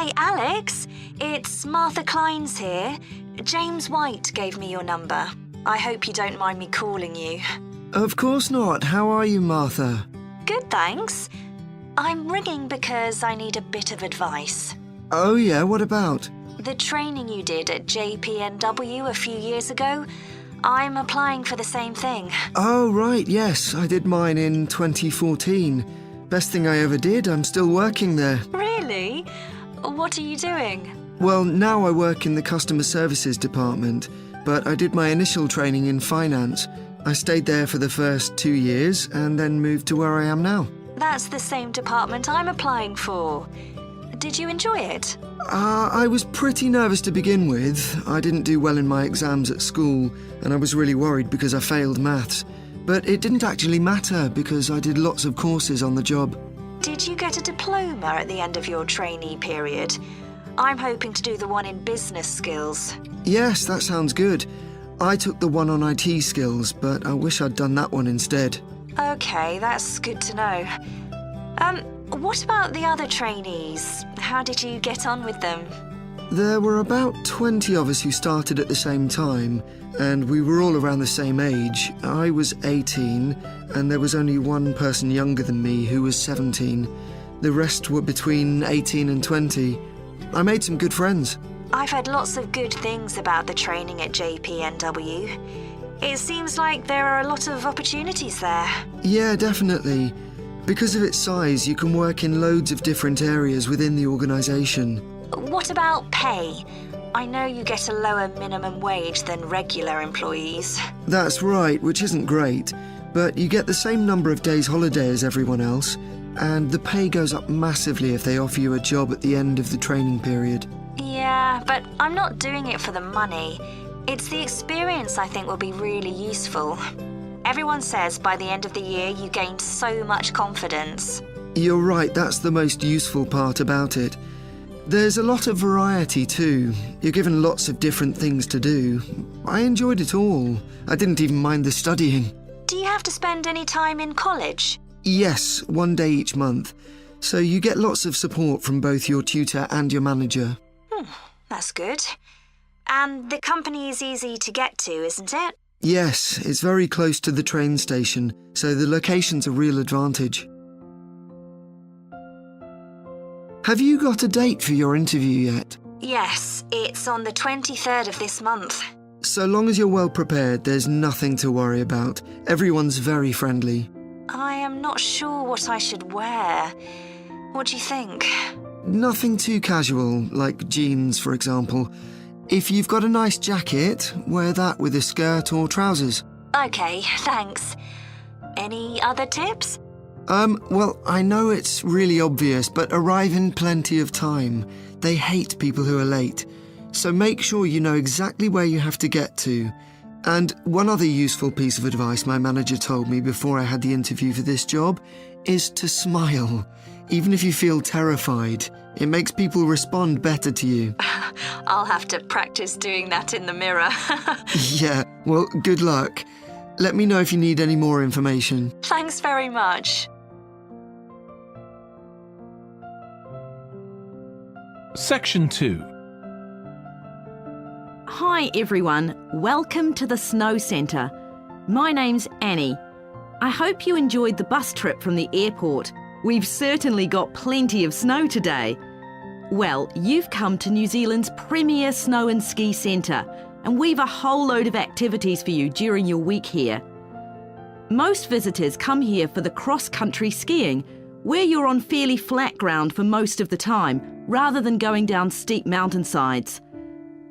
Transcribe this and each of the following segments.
Hey, Alex. It's Martha Clines here. James White gave me your number. I hope you don't mind me calling you. Of course not. How are you, Martha? Good, thanks. I'm ringing because I need a bit of advice. Oh yeah, what about? The training you did at JPNW a few years ago, I'm applying for the same thing. Oh right, yes, I did mine in 2014. Best thing I ever did, I'm still working there. Really? What are you doing? Well, now I work in the customer services department, but I did my initial training in finance. I stayed there for the first 2 years and then moved to where I am now. That's the same department I'm applying for. Did you enjoy it? I was pretty nervous to begin with. I didn't do well in my exams at school, and I was really worried because I failed maths. But it didn't actually matter because I did lots of courses on the job. Did you get a diploma at the end of your trainee period? I'm hoping to do the one in business skills. Yes, that sounds good. I took the one on IT skills, but I wish I'd done that one instead. Okay, that's good to know. What about the other trainees? How did you get on with them? There were about 20 of us who started at the same time, and we were all around the same age. I was 18, and there was only one person younger than me who was 17. The rest were between 18 and 20. I made some good friends. I've heard lots of good things about the training at JPNW. It seems like there are a lot of opportunities there. Yeah, definitely. Because of its size, you can work in loads of different areas within the organisation. What about pay? I know you get a lower minimum wage than regular employees. That's right, which isn't great, but you get the same number of days holiday as everyone else, and the pay goes up massively if they offer you a job at the end of the training period. Yeah, but I'm not doing it for the money. It's the experience I think will be really useful. Everyone says by the end of the year you gain so much confidence. You're right, that's the most useful part about it. There's a lot of variety too. You're given lots of different things to do. I enjoyed it all. I didn't even mind the studying. Do you have to spend any time in college? Yes, 1 day each month. So you get lots of support from both your tutor and your manager. That's good. And the company is easy to get to, isn't it? Yes, it's very close to the train station, so the location's a real advantage. Have you got a date for your interview yet? Yes, it's on the 23rd of this month. So long as you're well prepared, there's nothing to worry about. Everyone's very friendly. I am not sure what I should wear. What do you think? Nothing too casual, like jeans, for example. If you've got a nice jacket, wear that with a skirt or trousers. Okay, thanks. Any other tips? Well, I know it's really obvious, but arrive in plenty of time. They hate people who are late. So make sure you know exactly where you have to get to. And one other useful piece of advice my manager told me before I had the interview for this job is to smile. Even if you feel terrified, it makes people respond better to you. I'll have to practice doing that in the mirror. Yeah, well, good luck. Let me know if you need any more information. Thanks very much. Section 2. Hi everyone, welcome to the Snow Centre. My name's Annie. I hope you enjoyed the bus trip from the airport. We've certainly got plenty of snow today. Well, you've come to New Zealand's premier snow and ski centre, and we've a whole load of activities for you during your week here. Most visitors come here for the cross-country skiing, where you're on fairly flat ground for most of the time, rather than going down steep mountainsides.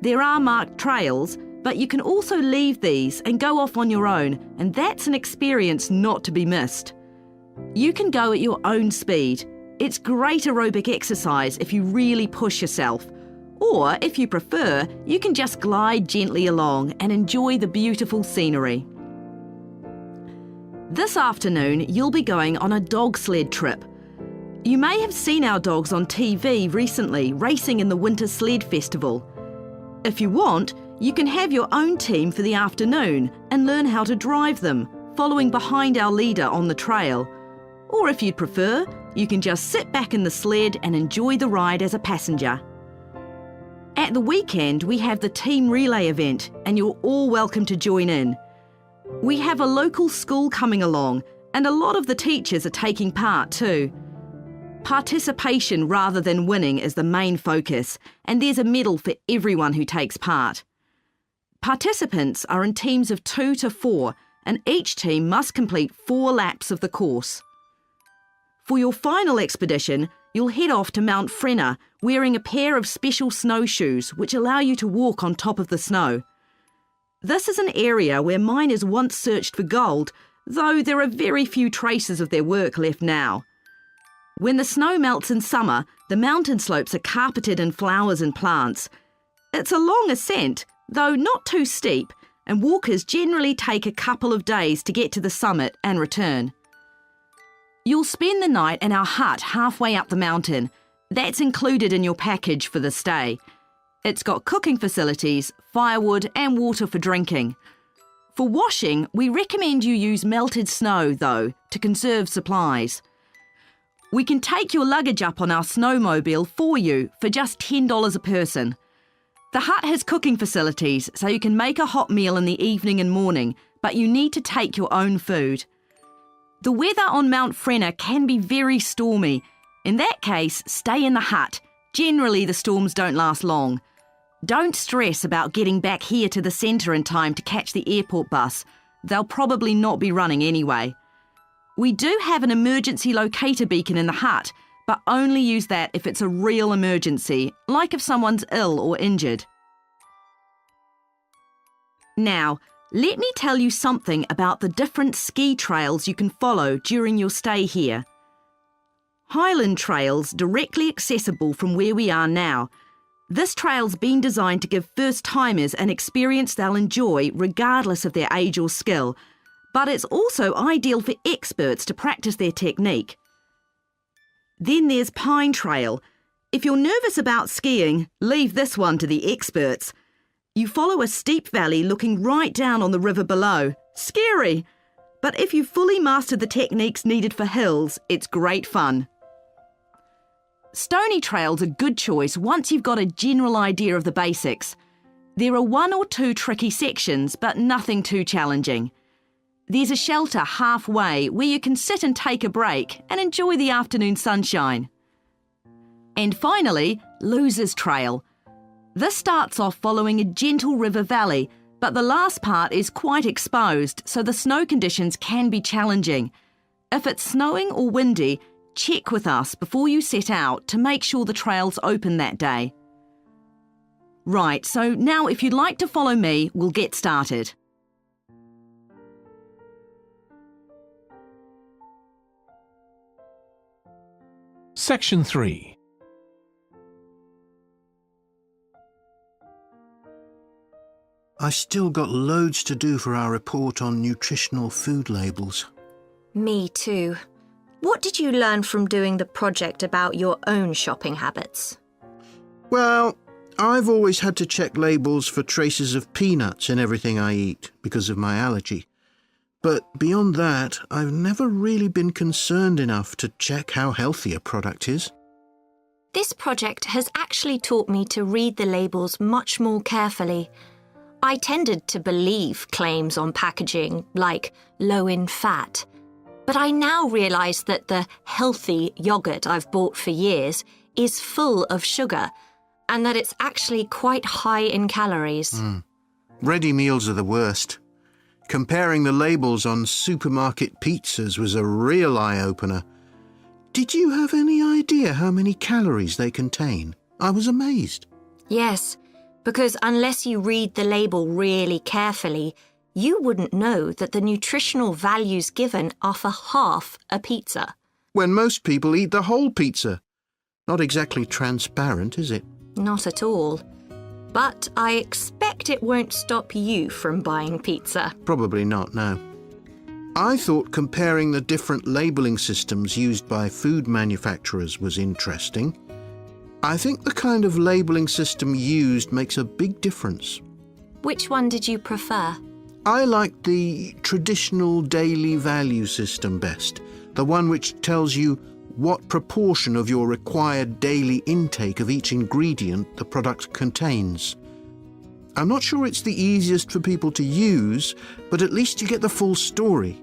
There are marked trails, but you can also leave these and go off on your own, and that's an experience not to be missed. You can go at your own speed. It's great aerobic exercise if you really push yourself. Or, if you prefer, you can just glide gently along and enjoy the beautiful scenery. This afternoon, you'll be going on a dog sled trip. You may have seen our dogs on TV recently racing in the Winter Sled Festival. If you want, you can have your own team for the afternoon and learn how to drive them, following behind our leader on the trail. Or if you'd prefer, you can just sit back in the sled and enjoy the ride as a passenger. At the weekend, we have the team relay event, and you're all welcome to join in. We have a local school coming along, and a lot of the teachers are taking part too. Participation rather than winning is the main focus, and there's a medal for everyone who takes part. Participants are in teams of 2 to 4, and each team must complete 4 laps of the course. For your final expedition, you'll head off to Mount Frenna wearing a pair of special snowshoes which allow you to walk on top of the snow. This is an area where miners once searched for gold, though there are very few traces of their work left now. When the snow melts in summer, the mountain slopes are carpeted in flowers and plants. It's a long ascent, though not too steep, and walkers generally take a couple of days to get to the summit and return. You'll spend the night in our hut halfway up the mountain. That's included in your package for the stay. It's got cooking facilities, firewood and water for drinking. For washing, we recommend you use melted snow, though, to conserve supplies. We can take your luggage up on our snowmobile for you for just $10 a person. The hut has cooking facilities, so you can make a hot meal in the evening and morning, but you need to take your own food. The weather on Mount Frenna can be very stormy. In that case, stay in the hut. Generally, the storms don't last long. Don't stress about getting back here to the centre in time to catch the airport bus. They'll probably not be running anyway. We do have an emergency locator beacon in the hut, but only use that if it's a real emergency, like if someone's ill or injured. Now, let me tell you something about the different ski trails you can follow during your stay here. Highland Trail's directly accessible from where we are now. This trail's been designed to give first-timers an experience they'll enjoy regardless of their age or skill, but it's also ideal for experts to practice their technique. Then there's Pine Trail. If you're nervous about skiing, leave this one to the experts. You follow a steep valley looking right down on the river below. Scary! But if you've fully mastered the techniques needed for hills, it's great fun. Stony Trail's a good choice once you've got a general idea of the basics. There are 1 or 2 tricky sections, but nothing too challenging. There's a shelter halfway where you can sit and take a break and enjoy the afternoon sunshine. And finally, Losers Trail. This starts off following a gentle river valley, but the last part is quite exposed, so the snow conditions can be challenging. If it's snowing or windy, check with us before you set out to make sure the trail's open that day. Right, so now if you'd like to follow me, we'll get started. Section 3. I still got loads to do for our report on nutritional food labels. Me too. What did you learn from doing the project about your own shopping habits? Well, I've always had to check labels for traces of peanuts in everything I eat because of my allergy. But beyond that, I've never really been concerned enough to check how healthy a product is. This project has actually taught me to read the labels much more carefully. I tended to believe claims on packaging, like low in fat. But I now realise that the healthy yoghurt I've bought for years is full of sugar, and that it's actually quite high in calories. Ready meals are the worst. Comparing the labels on supermarket pizzas was a real eye-opener. Did you have any idea how many calories they contain? I was amazed. Yes, because unless you read the label really carefully, you wouldn't know that the nutritional values given are for half a pizza. When most people eat the whole pizza. Not exactly transparent, is it? Not at all. But I expect it won't stop you from buying pizza. Probably not, no. I thought comparing the different labelling systems used by food manufacturers was interesting. I think the kind of labelling system used makes a big difference. Which one did you prefer? I liked the traditional daily value system best, the one which tells you what proportion of your required daily intake of each ingredient the product contains. I'm not sure it's the easiest for people to use, but at least you get the full story.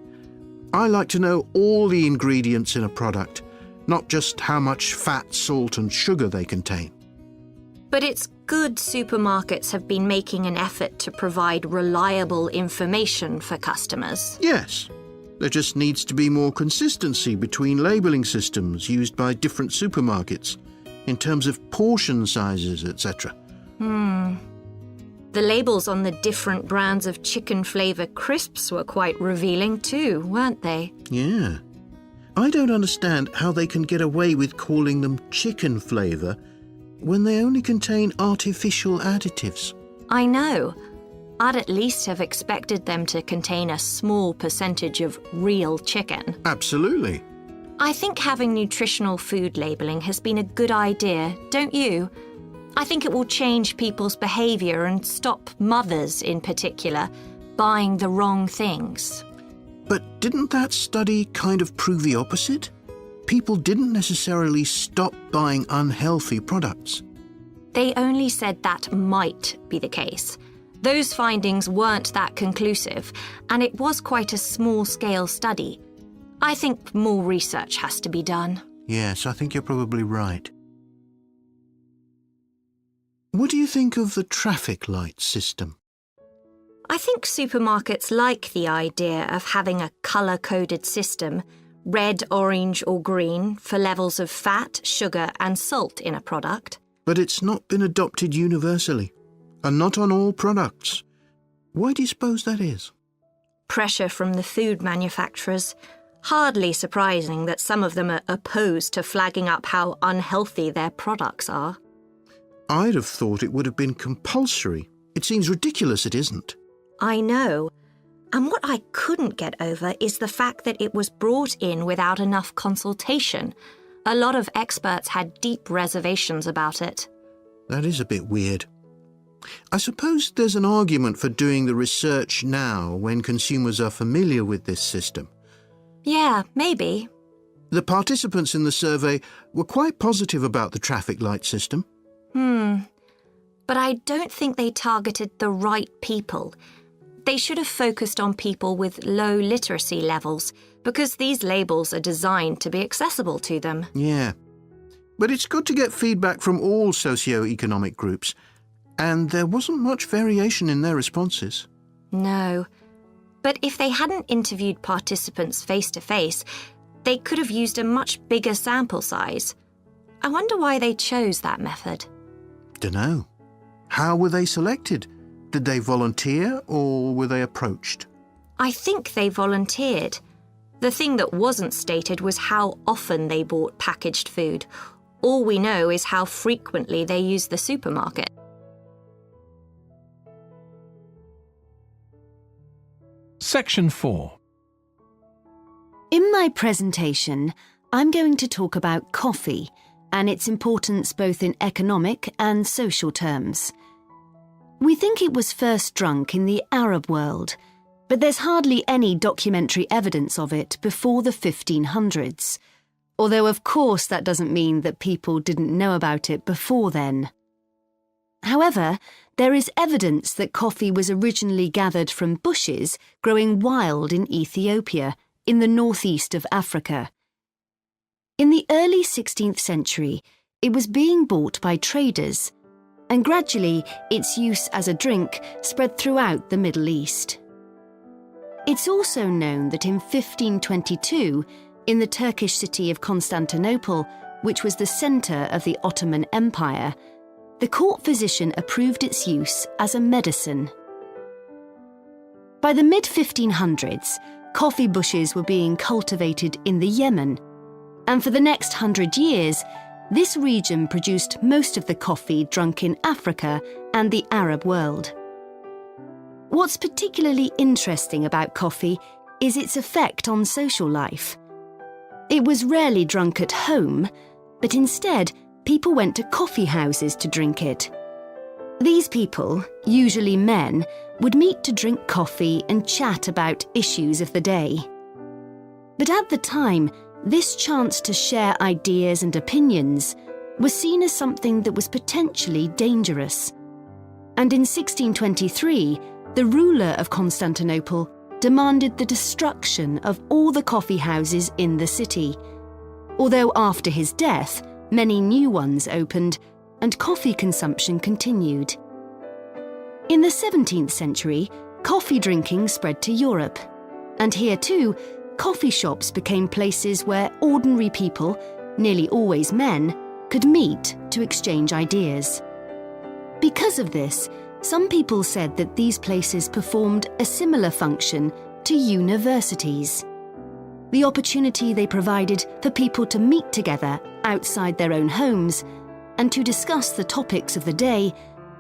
I like to know all the ingredients in a product, not just how much fat, salt and sugar they contain. But it's good supermarkets have been making an effort to provide reliable information for customers. Yes, there just needs to be more consistency between labelling systems used by different supermarkets in terms of portion sizes, etc. The labels on the different brands of chicken flavour crisps were quite revealing too, weren't they? Yeah. I don't understand how they can get away with calling them chicken flavour when they only contain artificial additives. I know. I'd at least have expected them to contain a small percentage of real chicken. Absolutely. I think having nutritional food labelling has been a good idea, don't you? I think it will change people's behaviour and stop mothers, in particular, buying the wrong things. But didn't that study kind of prove the opposite? People didn't necessarily stop buying unhealthy products. They only said that might be the case. Those findings weren't that conclusive, and it was quite a small-scale study. I think more research has to be done. Yes, I think you're probably right. What do you think of the traffic light system? I think supermarkets like the idea of having a colour-coded system, red, orange or green, for levels of fat, sugar and salt in a product. But it's not been adopted universally, and not on all products. Why do you suppose that is? Pressure from the food manufacturers. Hardly surprising that some of them are opposed to flagging up how unhealthy their products are. I'd have thought it would have been compulsory. It seems ridiculous it isn't. I know. And what I couldn't get over is the fact that it was brought in without enough consultation. A lot of experts had deep reservations about it. That is a bit weird. I suppose there's an argument for doing the research now when consumers are familiar with this system. Yeah, maybe. The participants in the survey were quite positive about the traffic light system. But I don't think they targeted the right people. They should have focused on people with low literacy levels, because these labels are designed to be accessible to them. Yeah. But it's good to get feedback from all socio-economic groups, and there wasn't much variation in their responses. No. But if they hadn't interviewed participants face-to-face, they could have used a much bigger sample size. I wonder why they chose that method. Dunno. How were they selected? Did they volunteer or were they approached? I think they volunteered. The thing that wasn't stated was how often they bought packaged food. All we know is how frequently they use the supermarket. Section 4. In my presentation, I'm going to talk about coffee and its importance both in economic and social terms. We think it was first drunk in the Arab world, but there's hardly any documentary evidence of it before the 1500s, although of course that doesn't mean that people didn't know about it before then. However, there is evidence that coffee was originally gathered from bushes growing wild in Ethiopia, in the northeast of Africa. In the early 16th century, it was being bought by traders, and gradually its use as a drink spread throughout the Middle East. It's also known that in 1522, in the Turkish city of Constantinople, which was the centre of the Ottoman Empire, the court physician approved its use as a medicine. By the mid-1500s, coffee bushes were being cultivated in the Yemen, and for the next 100 years, this region produced most of the coffee drunk in Africa and the Arab world. What's particularly interesting about coffee is its effect on social life. It was rarely drunk at home, but instead, people went to coffee houses to drink it. These people, usually men, would meet to drink coffee and chat about issues of the day. But at the time, this chance to share ideas and opinions was seen as something that was potentially dangerous. And in 1623, the ruler of Constantinople demanded the destruction of all the coffee houses in the city, although after his death, many new ones opened and coffee consumption continued. In the 17th century, coffee drinking spread to Europe, and here too, coffee shops became places where ordinary people, nearly always men, could meet to exchange ideas. Because of this, some people said that these places performed a similar function to universities. The opportunity they provided for people to meet together outside their own homes and to discuss the topics of the day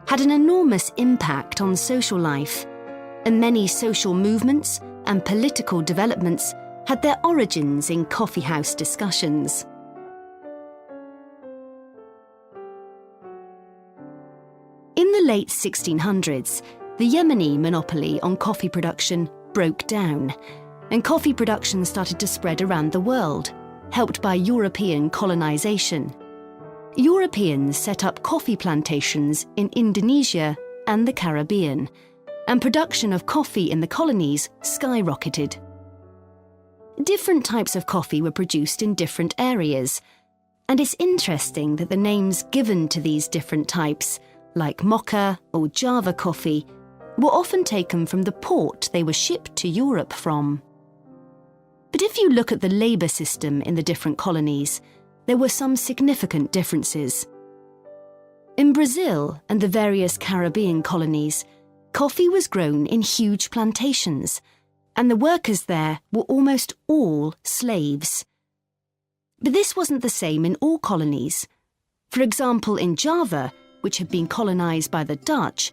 had an enormous impact on social life, and many social movements and political developments had their origins in coffeehouse discussions. In the late 1600s, the Yemeni monopoly on coffee production broke down, and coffee production started to spread around the world, helped by European colonization. Europeans set up coffee plantations in Indonesia and the Caribbean, and production of coffee in the colonies skyrocketed. Different types of coffee were produced in different areas, and it's interesting that the names given to these different types, like mocha or Java coffee, were often taken from the port they were shipped to Europe from. But if you look at the labour system in the different colonies, there were some significant differences. In Brazil and the various Caribbean colonies, coffee was grown in huge plantations, and the workers there were almost all slaves. But this wasn't the same in all colonies. For example, in Java, which had been colonised by the Dutch,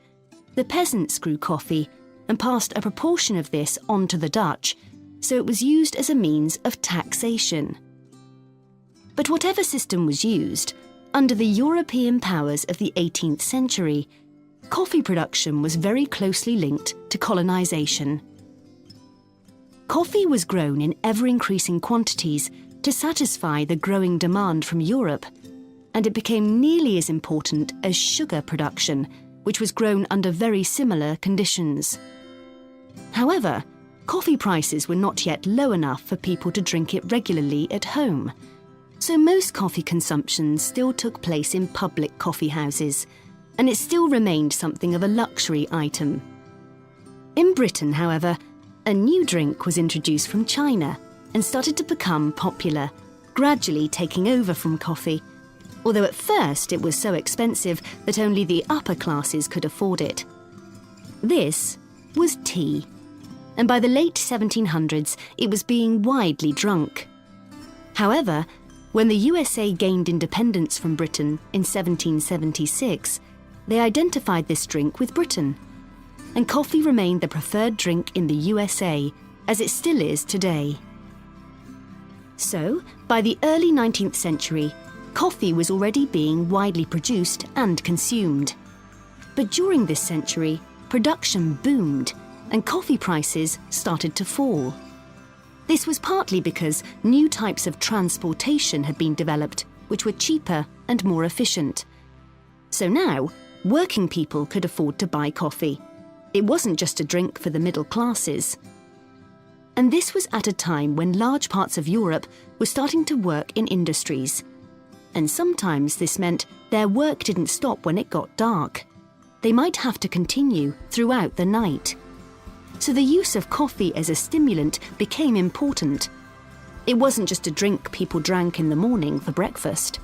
the peasants grew coffee and passed a proportion of this on to the Dutch, so it was used as a means of taxation. But whatever system was used, under the European powers of the 18th century, coffee production was very closely linked to colonisation. Coffee was grown in ever-increasing quantities to satisfy the growing demand from Europe, and it became nearly as important as sugar production, which was grown under very similar conditions. However, coffee prices were not yet low enough for people to drink it regularly at home, so most coffee consumption still took place in public coffee houses, and it still remained something of a luxury item. In Britain, however, a new drink was introduced from China and started to become popular, gradually taking over from coffee, although at first it was so expensive that only the upper classes could afford it. This was tea, and by the late 1700s it was being widely drunk. However, when the USA gained independence from Britain in 1776, they identified this drink with Britain, and coffee remained the preferred drink in the USA, as it still is today. So, by the early 19th century, coffee was already being widely produced and consumed. But during this century, production boomed and coffee prices started to fall. This was partly because new types of transportation had been developed, which were cheaper and more efficient. So now, working people could afford to buy coffee. It wasn't just a drink for the middle classes. And this was at a time when large parts of Europe were starting to work in industries. And sometimes this meant their work didn't stop when it got dark. They might have to continue throughout the night. So the use of coffee as a stimulant became important. It wasn't just a drink people drank in the morning for breakfast.